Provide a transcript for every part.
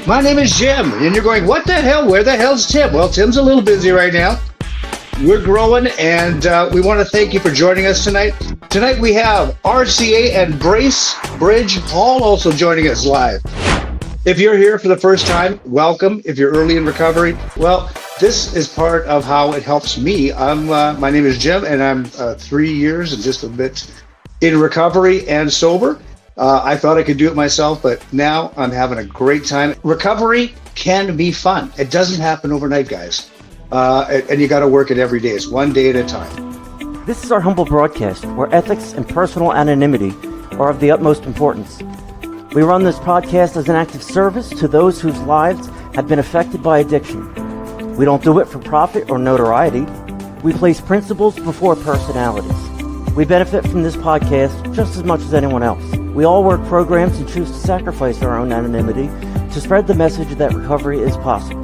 My name is Jim, and you're going, what the hell? Where the hell's Tim? Well, Tim's a little busy right now. We're growing, and we want to thank you for joining us tonight. Tonight we have RCA and Brace Bridge Hall also joining us live. If you're here for the first time, welcome. If you're early in recovery, well, this is part of how it helps me. My name is Jim, and I'm 3 years and just a bit in recovery and sober. I thought I could do it myself, but now I'm having a great time. Recovery can be fun. It doesn't happen overnight, guys. And you got to work it every day. It's one day at a time. This is our humble broadcast where ethics and personal anonymity are of the utmost importance. We run this podcast as an act of service to those whose lives have been affected by addiction. We don't do it for profit or notoriety. We place principles before personalities. We benefit from this podcast just as much as anyone else. We all work programs and choose to sacrifice our own anonymity to spread the message that recovery is possible.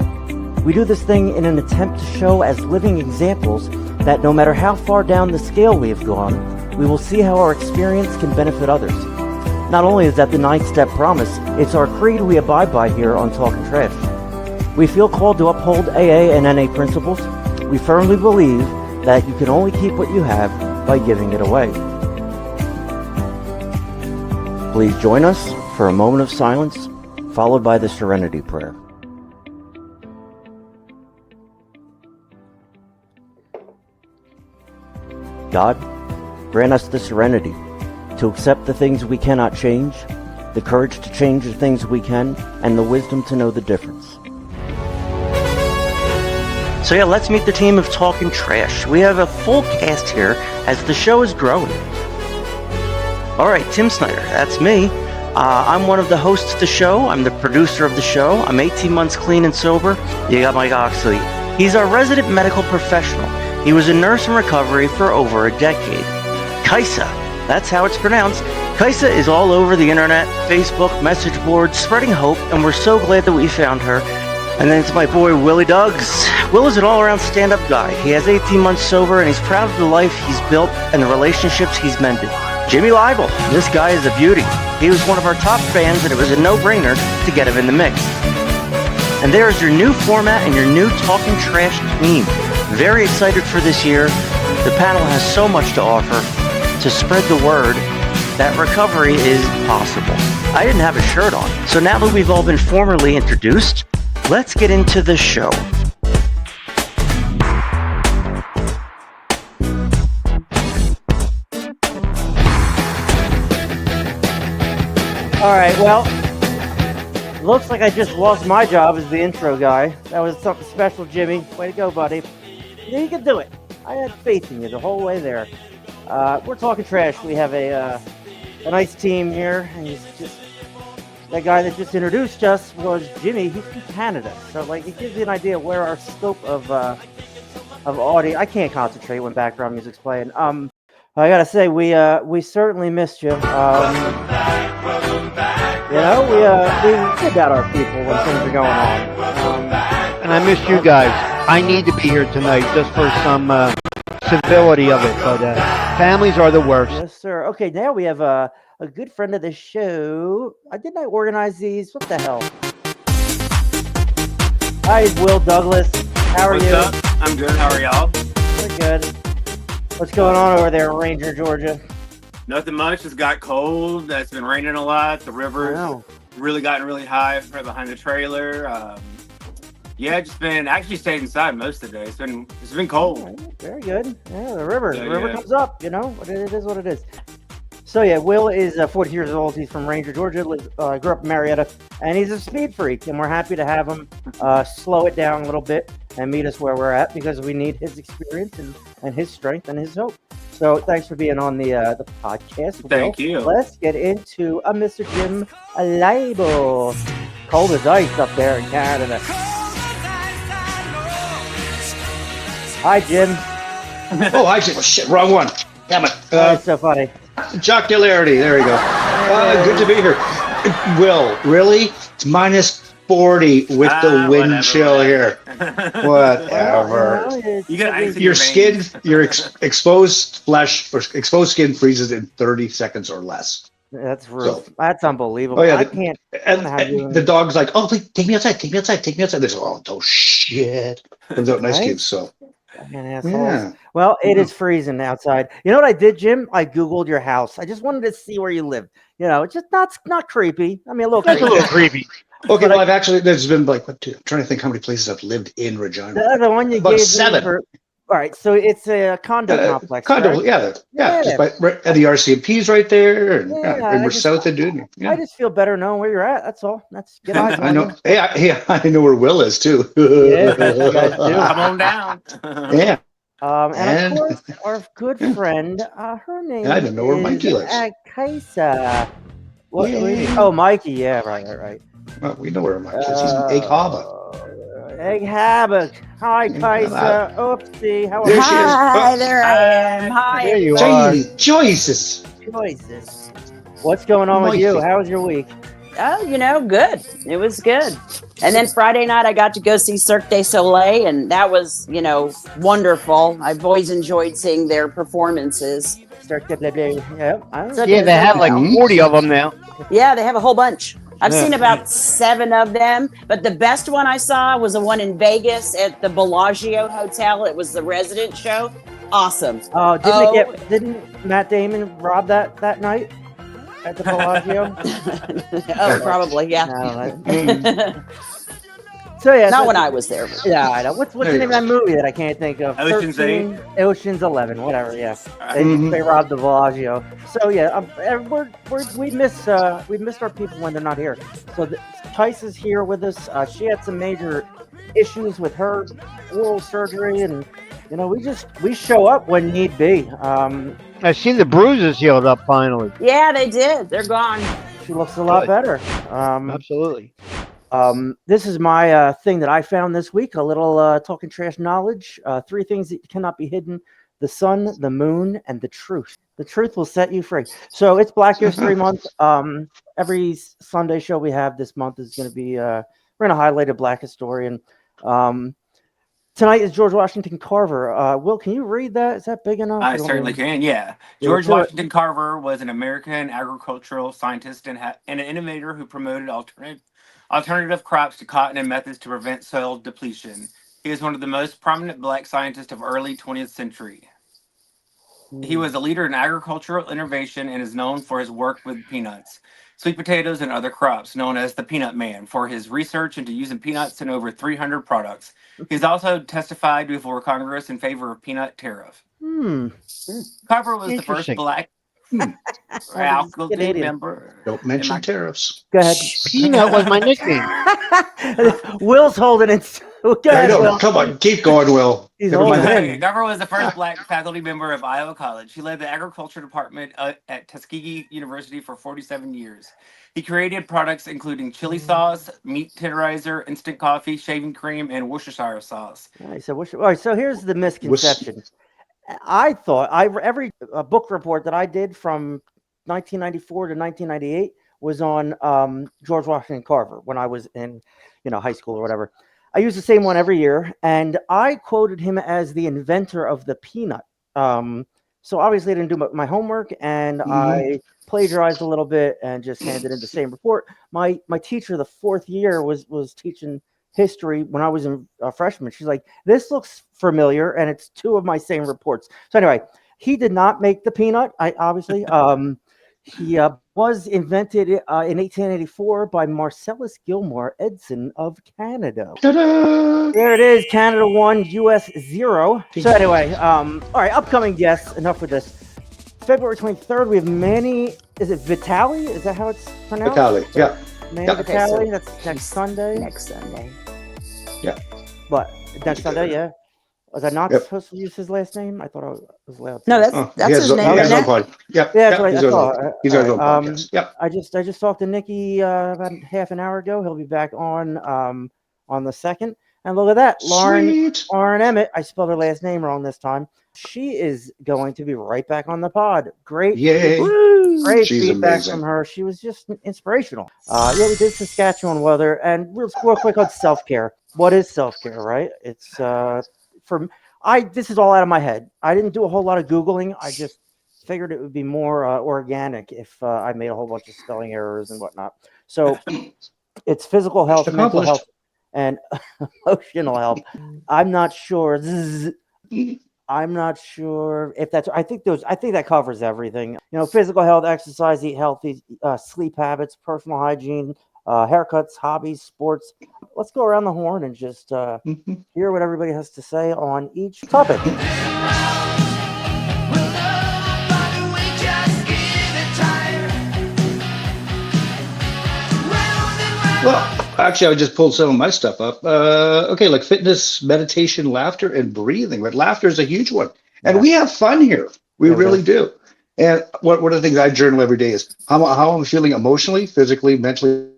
We do this thing in an attempt to show as living examples that no matter how far down the scale we have gone, we will see how our experience can benefit others. Not only is that the 9-step promise, it's our creed we abide by here on Talkin Trash. We feel called to uphold AA and NA principles. We firmly believe that you can only keep what you have by giving it away. Please join us for a moment of silence, followed by the Serenity Prayer. God, grant us the serenity to accept the things we cannot change, the courage to change the things we can, and the wisdom to know the difference. So yeah, let's meet the team of Talkin Trash. We have a full cast here as the show is growing. Alright, Tim Snyder, that's me. I'm one of the hosts of the show. I'm the producer of the show. I'm 18 months clean and sober. You got Mike Oxley. He's our resident medical professional. He was a nurse in recovery for over a decade. Kaisa, that's how it's pronounced. Kaisa is all over the internet, Facebook, message boards, spreading hope, and we're so glad that we found her. And then it's my boy, Willie Duggs. Will is an all-around stand-up guy. He has 18 months sober, and he's proud of the life he's built and the relationships he's mended. Jimmy Leibel, this guy is a beauty. He was one of our top fans, and it was a no-brainer to get him in the mix. And there's your new format and your new Talkin Trash team. Very excited for this year. The panel has so much to offer to spread the word that recovery is possible. I didn't have a shirt on, so now that we've all been formally introduced, let's get into the show. All right, well, looks like I just lost my job as the intro guy. That was something special, Jimmy. Way to go, buddy. Yeah, you can do it. I had faith in you the whole way there. We're Talkin Trash. We have a nice team here, and he's just that guy that just introduced us was Jimmy. He's from Canada, so like it gives you an idea where our scope of audio. I can't concentrate when background music's playing. I gotta say we certainly missed you. Welcome back. You know, we think about our people when things are going on. And I miss you guys. I need to be here tonight just for some civility of it, but families are the worst. Yes, sir. Okay, now we have a good friend of the show. Didn't I organize these? What the hell? Hi, Will Douglas. How are you? What's up? I'm good. How are y'all? We're good. What's going on over there in Ranger, Georgia? Nothing much. It's got cold. It's been raining a lot. The river's really gotten really high right behind the trailer. Yeah, just been actually stayed inside most of the day. It's been cold. Right, very good. Yeah, the river Yeah. comes up. You know, it is what it is. So yeah, Will is 40 years old. He's from Ranger, Georgia. Grew up in Marietta, and he's a speed freak. And we're happy to have him slow it down a little bit and meet us where we're at because we need his experience and his strength and his hope. So thanks for being on the podcast. Thank you. Let's get into Mr. Jim Leibel. Cold as ice up there in Canada. Hi, Jim. Oh, I said, shit, wrong one. Damn it. That's so funny. Jocularity. There we go. Good to be here. Will, really? It's minus 40 with the wind chill here. Whatever. You got ice in Your veins. skin, your exposed flesh or exposed skin freezes in 30 seconds or less. That's So, that's unbelievable. oh yeah, I can't. I don't know how and the you. dog's like, oh, please, take me outside, take me outside, take me outside. They say, oh shit, comes out nice Right? cubes. So Fucking assholes. yeah, Well, it yeah. is freezing outside. You know what I did, Jim? I Googled your house. I just wanted to see where you lived. It's just not creepy. I mean, a little That's a creepy. little creepy. Okay, But well, there's been like what? I'm trying to think how many places I've lived in Regina. the other one you About gave me 7. for. All right, so it's a condo complex, Condo, correct? yeah, just Yeah, right at the RCMP's right there, and yeah, yeah. and we're south of Dune. I Yeah, just feel better knowing where you're at. That's all. That's get eyes I on know. you. Hey, I know where Will is too. Yeah, you guys do. Come on down. Yeah, And of and course, our good yeah, friend, her and I name don't know where is Mikey lives. Kaisa. What do you mean? Yay! Oh, Mikey. Yeah, right. Well, we know where Mikey is. He's in Egg Harbor. Egg Havoc. Hi, Egg Harbor. Kaisa. Oopsie. How are There she is. Hi, Oh, there I am. Hi, There you everybody. are. Jesus. choices? What's going on with you? Mikey. How was your week? Oh, good. It was good. And then Friday night, I got to go see Cirque du Soleil, and that was, wonderful. I've always enjoyed seeing their performances. Start to blah, blah. Yeah, I So- Yeah, they have like Mhm. 40 of them now. Yeah, they have a whole bunch. I've Yeah. seen about 7 of them, but the best one I saw was the one in Vegas at the Bellagio Hotel. It was the resident show. Awesome. Oh, Oh. didn't Matt Damon rob that night at the Bellagio? Oh, probably, yeah. No, so yeah, Not when I was there. Yeah, I know. What's There the you name of that movie that I can't think of? Ocean's 13? Ocean's 11, whatever. Yeah, Mhm. they robbed the Bellagio. So yeah, we miss our people when they're not here. So Tice is here with us. She had some major issues with her oral surgery, and we show up when need be. I see the bruises healed up finally. Yeah, they did. They're gone. She looks a lot Good. better. Absolutely. This is my thing that I found this week, a little talking trash knowledge. 3 things that cannot be hidden: the sun, the moon, and the truth. The truth will set you free. So it's Black History Month. Every Sunday show we have this month is going to be, we're going to highlight a Black historian. Tonight is George Washington Carver. Will, can you read that? Is that big enough? I certainly can, yeah. Yeah, George do it. Washington Carver was an American agricultural scientist and an innovator who promoted alternative crops to cotton and methods to prevent soil depletion. He is one of the most prominent black scientists of early 20th century. He was a leader in agricultural innovation and is known for his work with peanuts, sweet potatoes, and other crops, known as the Peanut Man, for his research into using peanuts in over 300 products. He's also testified before Congress in favor of peanut tariff. Carver was the first Interesting. black Hmm. faculty Canadian. member. Don't mention tariffs. Go ahead. Peanut was my nickname. Will's holding it. Go I ahead, know. Will. Come on, keep going, Will. He's Never mind holding that. in. Carver was the first black faculty member of Iowa College. He led the agriculture department at Tuskegee University for 47 years. He created products including chili sauce, meat tenderizer, instant coffee, shaving cream, and Worcestershire sauce. All right, so here's the misconception. I thought every book report that I did from 1994 to 1998 was on George Washington Carver when I was in high school or whatever. I use the same one every year, and I quoted him as the inventor of the peanut. So obviously I didn't do my homework, and I plagiarized a little bit and just handed in the same report. My teacher the 4th year was teaching history when I was a freshman. She's like, this looks familiar, and it's 2 of my same reports. So anyway, he did not make the peanut. Obviously he was invented in 1884 by Marcellus Gilmore Edson of Canada. Ta-da! There it is, Canada 1, US 0. So anyway, all right, upcoming guests. Enough with this. February 23rd, we have Manny. Is it Vitali? Is that how it's pronounced? Vitali, yeah. Manny Yeah. Okay, Vitali. so That's next Sunday. next Sunday. What? Next Sunday, yeah. Was I not Yep. supposed to use his last name? I thought I was allowed to. No, that's Oh, that's he has his his name. own Isn't it? pod. Yep. Yeah, that's right. He's That's on all. his own All right, podcast. Yep. I just talked to Nikki about half an hour ago. He'll be back on the 2nd. And look at that, Sweet. Lauren Emmett. I spelled her last name wrong this time. She is going to be right back on the pod. Great, Yay. great She's feedback amazing. from her. She was just inspirational. Yeah, we did Saskatchewan weather, and real quick on self-care. What is self-care, right? It's this is all out of my head. I didn't do a whole lot of Googling. I just figured it would be more organic if I made a whole bunch of spelling errors and whatnot. So it's physical health, mental health, and emotional health. I'm not sure. I'm not sure if that's. I think that covers everything. Physical health, exercise, eat healthy, sleep habits, personal hygiene, haircuts, hobbies, sports. Let's go around the horn and just hear what everybody has to say on each topic. Well, actually, I just pulled some of my stuff up. Okay, like fitness, meditation, laughter, and breathing. But laughter is a huge one, and we have fun here. We really do. And one of the things I journal every day is how I'm feeling emotionally, physically, mentally,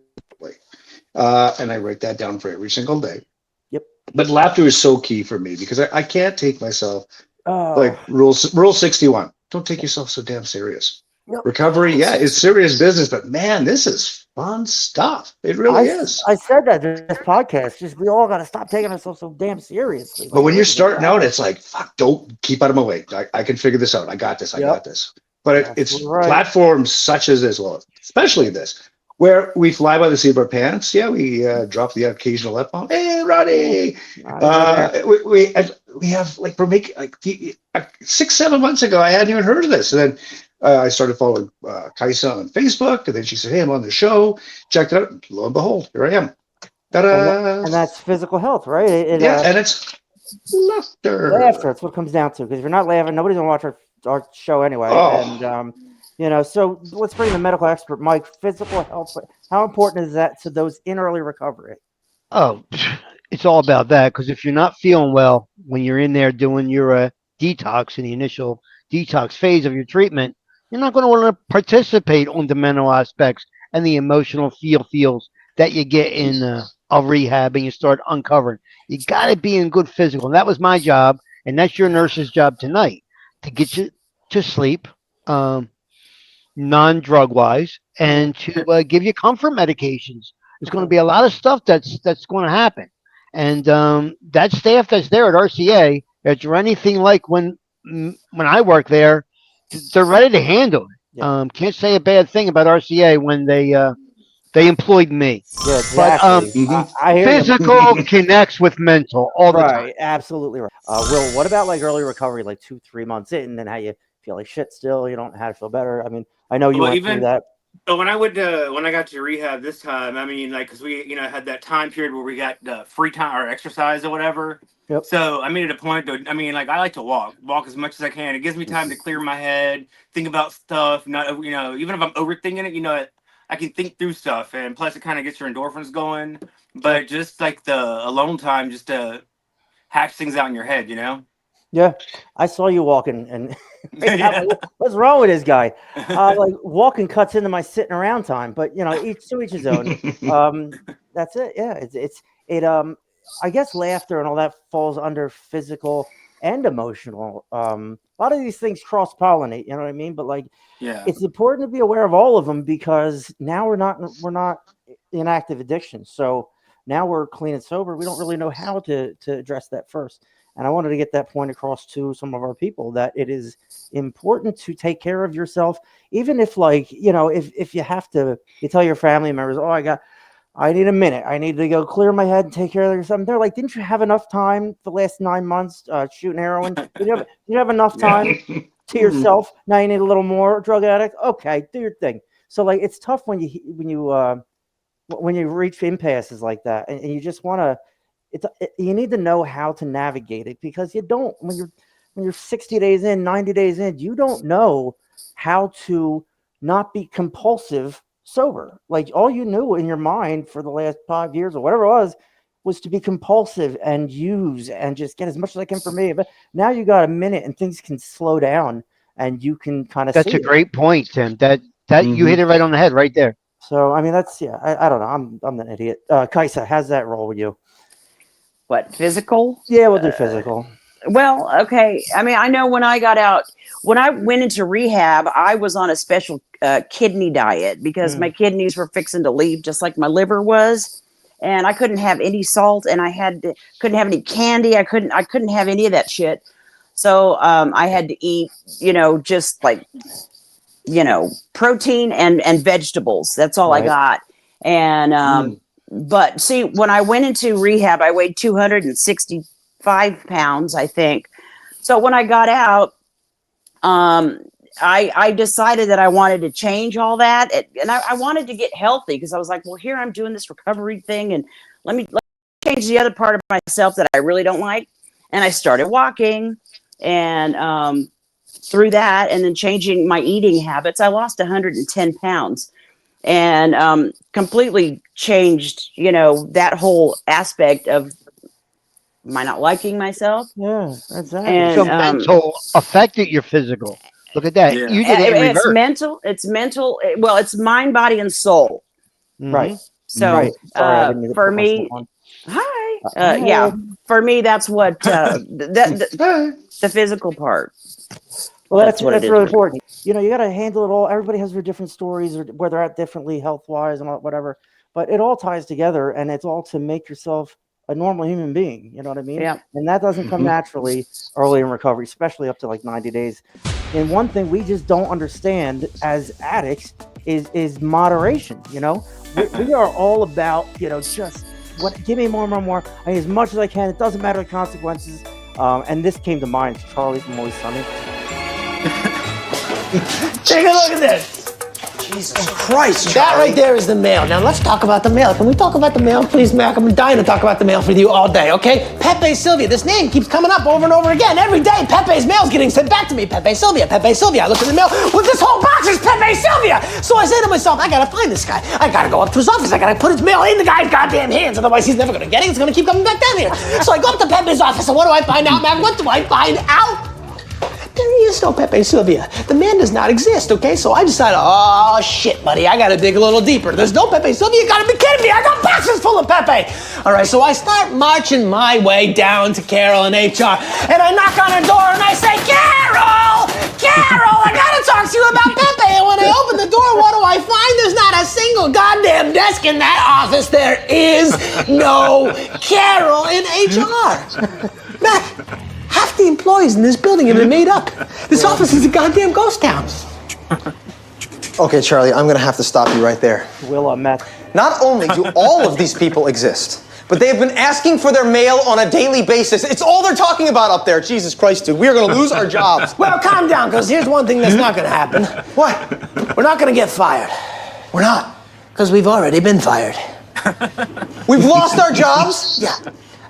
and I write that down for every single day. Yep. But laughter is so key for me because I can't take myself like rule 61. Don't take yourself so damn serious. Yep. Recovery, yeah, it's serious business, but man, this is fun stuff. It really is. I said that in this podcast. Just we all got to stop taking ourselves so damn seriously. But when you're starting out, it's like, fuck, don't keep out of my way. I can figure this out. I got this. I got this. But it's platforms such as this, well, especially this, where we fly by the seat of our pants. Yeah, we drop the occasional F-bomb. Hey, Ronnie. We have like we're making like 6-7 months ago. I hadn't even heard of this, and then I started following Kaisa on Facebook, and then she said, "Hey, I'm on the show. Checked it out. Lo and behold, here I am." Ta-da! And that's physical health, right? And it's laughter. Laughter. That's what it comes down to. Because if you're not laughing, nobody's gonna watch our show anyway. And so let's bring the medical expert, Mike. Physical health. How important is that to those in early recovery? Oh, it's all about that. Because if you're not feeling well when you're in there doing your detox in the initial detox phase of your treatment, you're not going to want to participate on the mental aspects and the emotional feels that you get in a rehab and you start uncovering. You got to be in good physical. And that was my job, and that's your nurse's job tonight, to get you to sleep, non-drug wise, and to give you comfort medications. There's going to be a lot of stuff that's going to happen. And that staff that's there at RCA, if you're anything like when I work there, they're ready to handle it. Yeah. Can't say a bad thing about RCA when they employed me. Yeah, exactly. But physical connects with mental all the time. Right, absolutely right. Will, what about like early recovery, like 2-3 months in, and then how you feel like shit still? You don't know how to feel better. I mean, I know you went through that. So when I got to rehab this time, I mean, like, because we, had that time period where we got free time or exercise or whatever. Yep. So I made it a point to, I like to walk as much as I can. It gives me time to clear my head, think about stuff. Not, even if I'm overthinking it, I can think through stuff. And plus, it kind of gets your endorphins going. But just like the alone time, just to hatch things out in your head, Yeah, I saw you walking, and what's wrong with this guy? Like walking cuts into my sitting around time, but each to each his own. That's it. Yeah, I guess laughter and all that falls under physical and emotional. A lot of these things cross pollinate. You know what I mean? But it's important to be aware of all of them because now we're not in active addiction. So now we're clean and sober. We don't really know how to address that first. And I wanted to get that point across to some of our people that it is important to take care of yourself, even if if you have to, you tell your family members, I need a minute. I need to go clear my head and take care of something. They're like, didn't you have enough time the last 9 months shooting heroin? Did you have enough time to yourself? Now you need a little more, drug addict. Okay, do your thing. So it's tough when you reach impasses like that, and you just want to. You need to know how to navigate it because you don't when you're 60 days in, 90 days in, you don't know how to not be compulsive sober. Like all you knew in your mind for the last 5 years or whatever it was to be compulsive and use and just get as much as I can for me. But now you got a minute and things can slow down and you can kind of. That's a great point, Tim. That you hit it right on the head right there. So I mean I don't know. I'm an idiot. Kaisa, how's that roll with you? What, physical? Yeah, we'll do physical. Well, okay. I mean, I know when I got out, when I went into rehab, I was on a special kidney diet because my kidneys were fixing to leave, just like my liver was, and I couldn't have any salt, and couldn't have any candy. I couldn't have any of that shit. So I had to eat, just like, protein and vegetables. That's all I got. And but see, when I went into rehab, I weighed 265 pounds, I think. So when I got out, I decided that I wanted to change all that, and I wanted to get healthy because I was like, well, here I'm doing this recovery thing, and let me change the other part of myself that I really don't like. And I started walking, and through that, and then changing my eating habits, I lost 110 pounds, and completely changed, that whole aspect of my not liking myself. Yeah, exactly. And So mental affected your physical. Look at that. Yeah. You did it in it's reverse. mental. It's mental. Well, it's mind, body, and soul. Right. So Right. Sorry, I didn't mean to for put my me, stuff on. hi. Yeah, for me, that's what the physical part. Well, That's what it that's is really for me. important. You got to handle it all. Everybody has their different stories or where they're at differently health wise and whatever. But it all ties together, and it's all to make yourself a normal human being. You know what I mean? Yeah. And that doesn't come naturally early in recovery, especially up to like 90 days. And one thing we just don't understand as addicts is moderation. We are all about just give me more. I need as much as I can. It doesn't matter the consequences. And this came to mind. Charlie from Always Sunny. Take a look at this. Jesus Christ. That right there is the mail. Now let's talk about the mail. Can we talk about the mail, please, Mac? I'm dying to talk about the mail with you all day, okay? Pepe Sylvia. This name keeps coming up over and over again. Every day, Pepe's mail's getting sent back to me. Pepe Sylvia, Pepe Sylvia. I look at the mail. Well, this whole box is Pepe Sylvia. So I say to myself, I gotta find this guy. I gotta go up to his office. I gotta put his mail in the guy's goddamn hands. Otherwise, he's never gonna get it. It's gonna keep coming back down here. So I go up to Pepe's office, and what do I find out, Mac? What do I find out? There is no Pepe Sylvia. The man does not exist, okay? So I decided, oh, shit, buddy, I gotta dig a little deeper. There's no Pepe Sylvia. You gotta be kidding me. I got boxes full of Pepe. All right, so I start marching my way down to Carol and HR, and I knock on her door, and I say, Carol, I gotta talk to you about Pepe. And when I open the door, what do I find? There's not a single goddamn desk in that office. There is no Carol in HR. Matt, half the employees in this building have been made up. This office is a goddamn ghost town. Okay, Charlie, I'm gonna have to stop you right there. Matt. Not only do all of these people exist, but they have been asking for their mail on a daily basis. It's all they're talking about up there. Jesus Christ, dude. We are gonna lose our jobs. Well, calm down, because here's one thing that's not gonna happen. What? We're not gonna get fired. We're not. Because we've already been fired. We've lost our jobs? Yeah.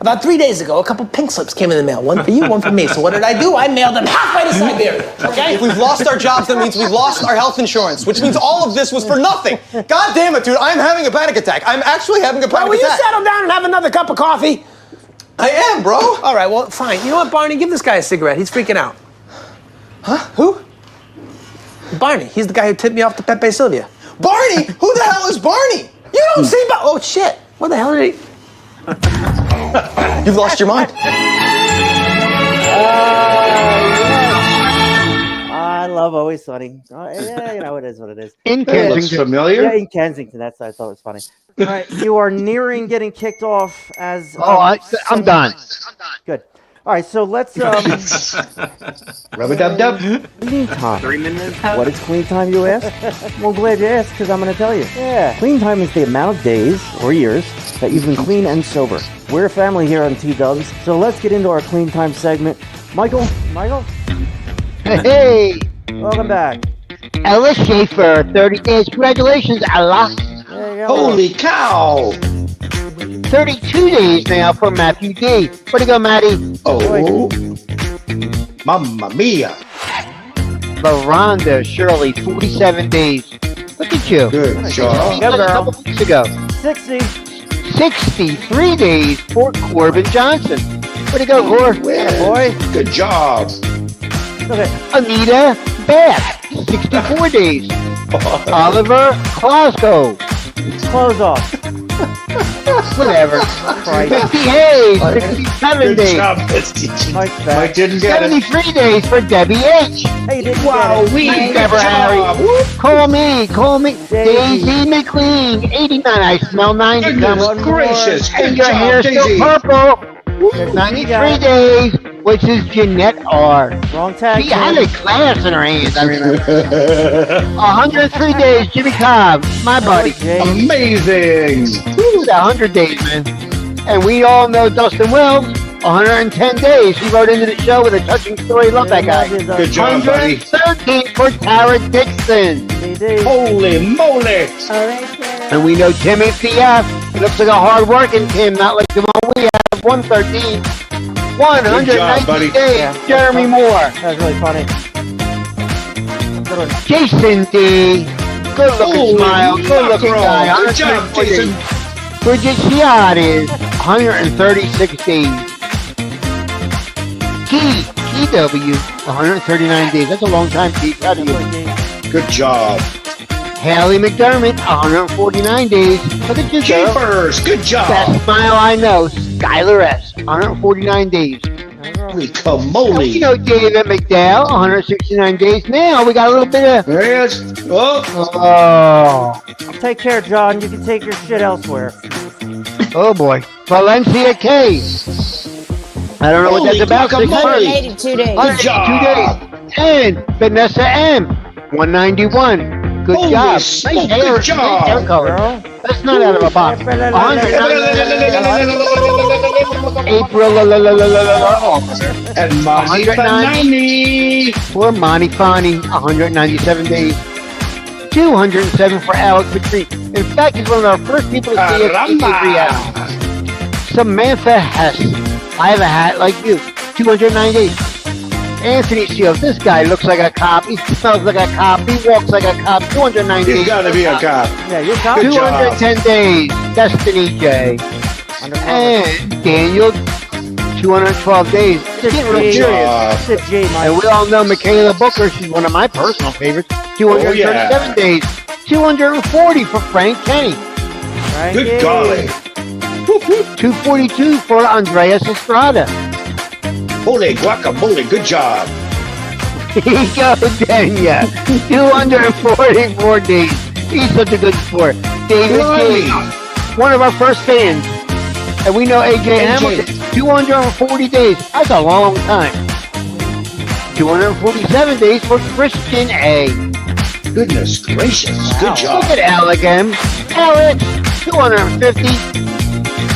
About 3 days ago, a couple pink slips came in the mail. One for you, one for me. So what did I do? I mailed them halfway to Siberia, okay? If we've lost our jobs, that means we've lost our health insurance, which means all of this was for nothing. God damn it, dude. I'm having a panic attack. I'm actually having a panic Will you attack. settle down and have another cup of coffee? I am, bro. All right, well, fine. You know what, Barney? Give this guy a cigarette. He's freaking out. Huh? Who? Barney. He's the guy who tipped me off to Pepe Sylvia. Barney? Who the hell is Barney? You don't see Oh, shit. What the hell did he... You've lost your mind. I love Always Sunny. Yeah, it is what it is. In That looks Kensington. familiar. Yeah, in Kensington. That's I thought it was funny. All right, you are nearing getting kicked off as. I'm done. Good. All right, so let's Rub-a-dub-dub. clean time. 3 minutes. What is clean time, you ask? Well, glad you asked, because I'm going to tell you. Yeah, clean time is the amount of days or years that you've been clean and sober. We're a family here on T-Dubs, so let's get into our clean time segment. Michael, Hey, welcome back. Ella Schaefer, 30 days. Congratulations, Ella. There you go. Holy cow! 32 days now for Matthew D. Way to go, Matty. Oh, mamma mia! Veranda Shirley, 47 days. Look at you. Good job. That was a couple weeks ago. 60. 63 days for Corbin Johnson. Way to go, Cor. Boy, good job. Okay. Anita Bath, 64 days. Oliver Closco, Close off. whatever. Christ. 50 Hayes, 67 Good days. job, Misty. Mike's back. Mike didn't get it. 73 days for Debbie H. Hey, you didn't Wow, get it. we Good good job. job. Call me. Daisy. Daisy McLean, 89. I smell 90. Goodness One more. gracious. And Good your job, hair's still Daisy. purple. 93 days. which is Jeanette R. Wrong tag. She had a glass in her hands, I remember. 103 days, Jimmy Cobb, my buddy. Amazing. Woo, that 100 days, man. And we all know Dustin Wells, 110 days. He wrote into the show with a touching story. Love that guy. Good job, buddy. 113 for Tara Dixon. Holy moly. And we know Timothy F. He looks like a hard-working Tim, not like the one we have. 113. 190 days. Yeah. Jeremy Moore. That was really funny. Jason D. Good-looking Holy smile. Good-looking guy. Good job, 124 Jason. days. Bridget Chiat is 136 days. TW, 139 days. That's a long time, Keith. How do you? Good job. Haley McDermott, 149 days. Look at you, girl. Jeepers. Good job. Best smile I know. Skylar S, 149 days. Holy You camole. know David McDowell, 169 days. Now we got a little bit of. There he is. Oh. Take care, John. You can take your shit elsewhere. Oh boy. Valencia K. I don't know what that's about. Holy guacamole. 182 days. 102 days. And Vanessa M, 191. Good Holy job. smoke, Nice hair, good job. nice hair color. Girl. That's not out of a box. 190. April. And Monty 190. For Monty Fani, 197 days. 207 for Alex Patrick. In fact, he's one of our first people to see us in Caramba. Samantha Hess. I have a hat like you. 209 days. Anthony Shields. This guy looks like a cop. He smells like a cop. He walks like a cop. 209 days. He's got to be a cop. Yeah, you're cop. Good job. 210 days. Destiny J. And Daniel, 212 days. It's getting real Good serious. job. Sit J, And Mike. we all know Michaela Booker. She's one of my personal favorites. 237 days. 240 for Frank Kenny. Good golly. 242 for Andreas Estrada. Holy guacamole. Good job. Nico Denya. 244 days. He's such a good sport. David Blimey. King. One of our first fans. And we know AJ Hamilton. 240 days. That's a long time. 247 days for Christian A. Goodness gracious. Good job. Look at Alec M. Alex, 250.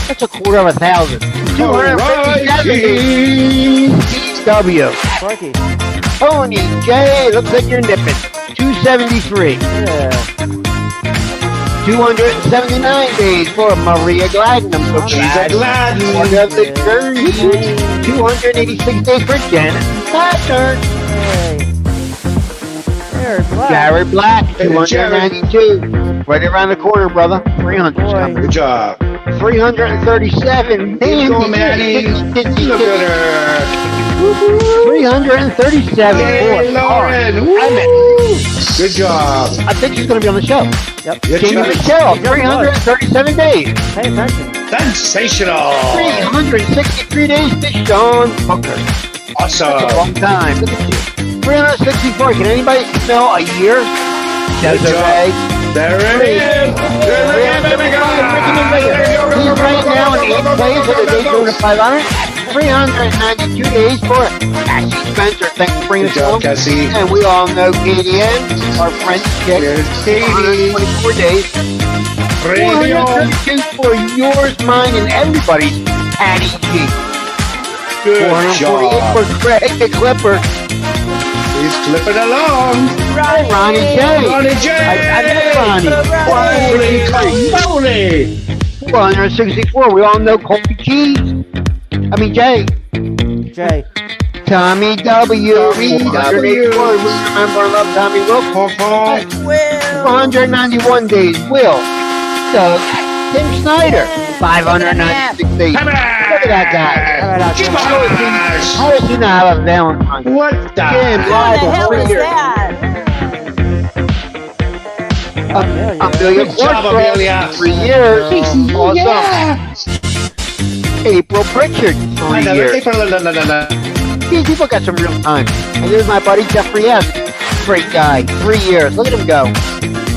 That's a quarter of 1,000. 257 days. W. Crikey. Tony J. Looks like you're nipping. 273. Yeah. 279 days for Maria Gladnam. So She's a glad one of the journey. 286 days for Janet Saturn. Hey. There, Black. Jared Black, Hey, 292. Right around the corner, brother. 300. Boy. Good job. 337. Keep going, Manny. Look at her. 337. Yay, for Lauren. Emmett. Good job. I think she's going to be on the show. Yep. Good Jamie job. Michelle, 337 days. Pay attention. Sensational. 363 days to Sean Booker. That's a Awesome. long time. Look at you. 364. Can anybody smell a year? Desiree. There it is. There it is, baby girl. He's right now in 8th place for the Daytona 500. 392 days for Cassie Spencer. Thanks for bringing Good us job, home. Cassie. And we all know KDN, our French chick. Here's Katie. 124 days. 432 for yours, mine, and everybody's Patty G. Good 448 job. for Greg the Clipper. He's clipping along. Ronnie J. Ronnie J. I know Ronnie. Holy moly. 464. We all know Colby Cheese. Jay. Jay. Tommy W. Tommy 484. We remember and love Tommy Wilk. 491 days. Will. Doug. Tim Snyder. 596 days. Come on. Look at that guy. Jibbers. How does he not have a Valentine? What the? Jim, What live the for hell 3 is years. that? Amelia Good job, Forsberg, Amelia. 3 years. Awesome. Yeah. April Pritchard, 3 years. These people got some real time. And there's my buddy Jeffrey S. Great guy. 3 years. Look at him go.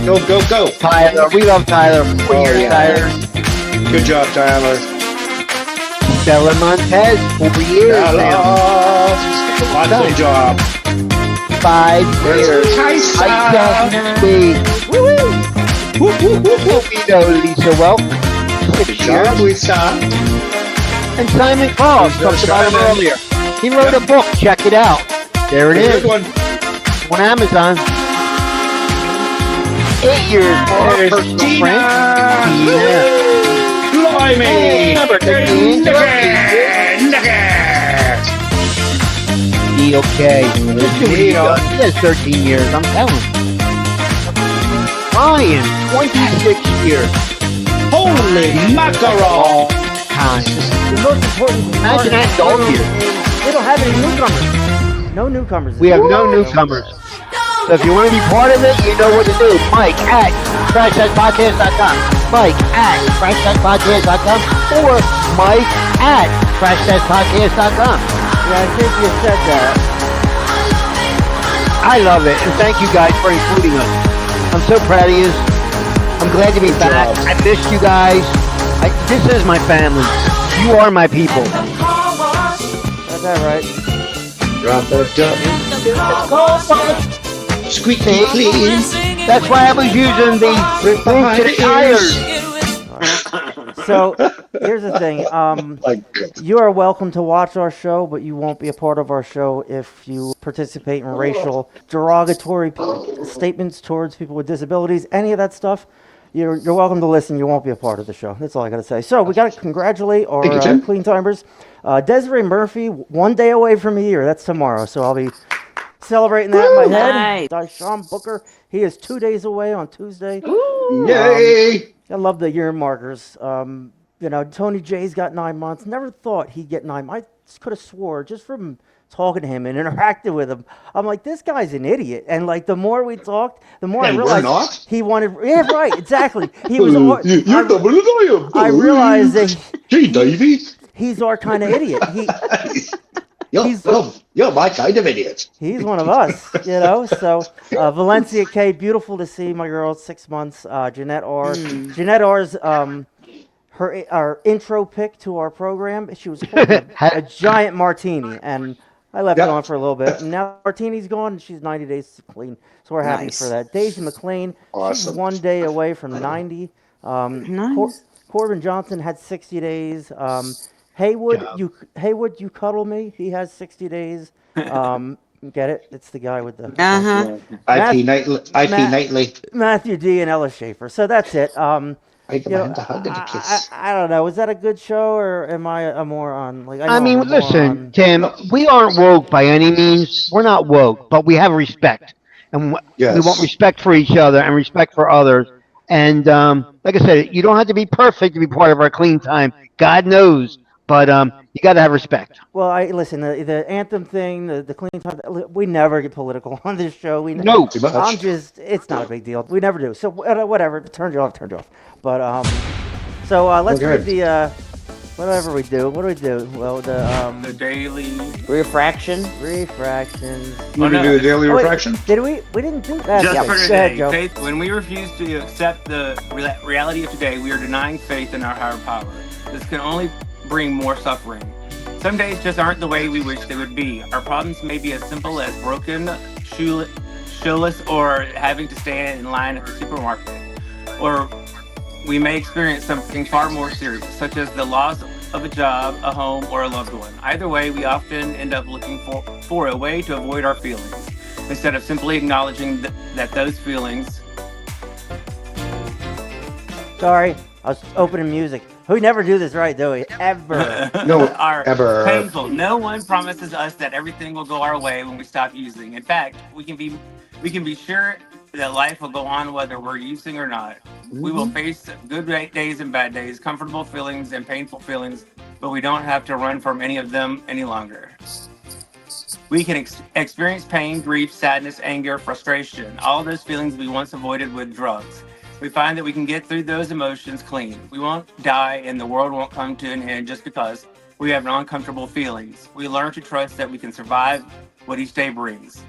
Go, go, go. Tyler. We love Tyler. 4 Oh, years, yeah. Tyler. Good job, Tyler. Stella Montez, over years. Good job. 5 years. Nice. Lisa Welk, 6 Good years. job, Lisa. And Simon Cross, talked about him earlier. He wrote a book, check it out. There it is, Good one. on Amazon. 8 years for our There's personal Tina. friend. Tina. Blimey. Number 13. Okay. Let's see what he does. He has 13 years, I'm telling you. Ryan, 26 years. Holy mackerel. Time. The most important part Imagine that dog years. they don't have any newcomers. No newcomers. We have no newcomers. So if you want to be part of it, you know what to do. Mike at crashtagpodcast.com. Mike at crashtagpodcast.com. Or Mike at crashtagpodcast.com. Yeah, I think you said that. I love it, and thank you guys for including us. I'm so proud of you. I'm glad to be back. I missed you guys. This is my family. You are my people. Got that right. Drop the squeaky clean. That's why I was using the root to the tires. So here's the thing. You are welcome to watch our show, but you won't be a part of our show if you participate in racial, derogatory statements towards people with disabilities, any of that stuff. You're welcome to listen. You won't be a part of the show. That's all I got to say. So we got to congratulate our clean timers. Desiree Murphy, 1 day away from a year. That's tomorrow. So I'll be celebrating that in my head. Sean Booker, he is 2 days away on Tuesday. Yay. I love the year markers. Tony J's got 9 months. Never thought he'd get 9 months. I could have swore just from talking to him and interacting with him. I'm like, this guy's an idiot. And like, the more we talked, the more I realized he wanted. Yeah, right, exactly. He was. You're double than I am. I realized that Hey, Davey. he's our kind of idiot. You're my kind of idiot. He's one of us, So Valencia K, beautiful to see my girl, 6 months. Jeanette R. Jeanette R's our intro pick to our program. She was holding a giant martini, and I left it on for a little bit. And now Martini's gone, and she's 90 days clean. So we're happy for that. Daisy McLean, she's 1 day away from 90. Corbin Johnson had 60 days. Haywood, you cuddle me. He has 60 days. Get it? It's the guy with the IP Nightly. Matthew D and Ella Schaefer. So that's it. I demand a hug and a kiss. I don't know. Was that a good show, or am I a moron? Like, Listen, Tim, we aren't woke by any means. We're not woke, but we have respect. And we want respect for each other and respect for others. And like I said, you don't have to be perfect to be part of our clean time. God knows. But you got to have respect. Well, listen. The anthem thing, the clean time. We never get political on this show. No, it's not a big deal. We never do. So whatever. If it turns you off, turns you off. But let's read the whatever we do. What do we do? Well, the daily refractions. You want to do the daily refraction? Did we? We didn't do that. Just for today. today, faith, when we refuse to accept the reality of today, we are denying faith in our higher power. This can only bring more suffering. Some days just aren't the way we wish they would be. Our problems may be as simple as broken, shoeless, or having to stand in line at the supermarket. Or we may experience something far more serious, such as the loss of a job, a home, or a loved one. Either way, we often end up looking for a way to avoid our feelings, instead of simply acknowledging that those feelings... Sorry, I was opening music. We never do this right, do we? Ever. No, are ever. painful. No one promises us that everything will go our way when we stop using. In fact, we can be sure that life will go on whether we're using or not. Mm-hmm. We will face good days and bad days, comfortable feelings and painful feelings, but we don't have to run from any of them any longer. We can experience pain, grief, sadness, anger, frustration, all those feelings we once avoided with drugs. We find that we can get through those emotions clean. We won't die and the world won't come to an end just because we have uncomfortable feelings. We learn to trust that we can survive what each day brings.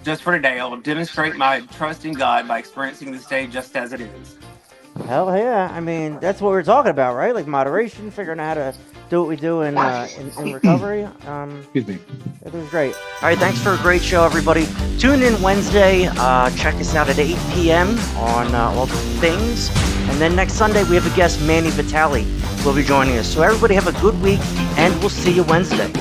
Just for today, I will demonstrate my trust in God by experiencing this day just as it is. Hell yeah. I mean, that's what we're talking about, right? Like moderation, figuring out how to do what we do in recovery. Excuse me. It was great. All right, thanks for a great show, everybody. Tune in Wednesday. Check us out at 8 p.m. on all the things. And then next Sunday, we have a guest, Manny Vitale, will be joining us. So everybody have a good week, and we'll see you Wednesday.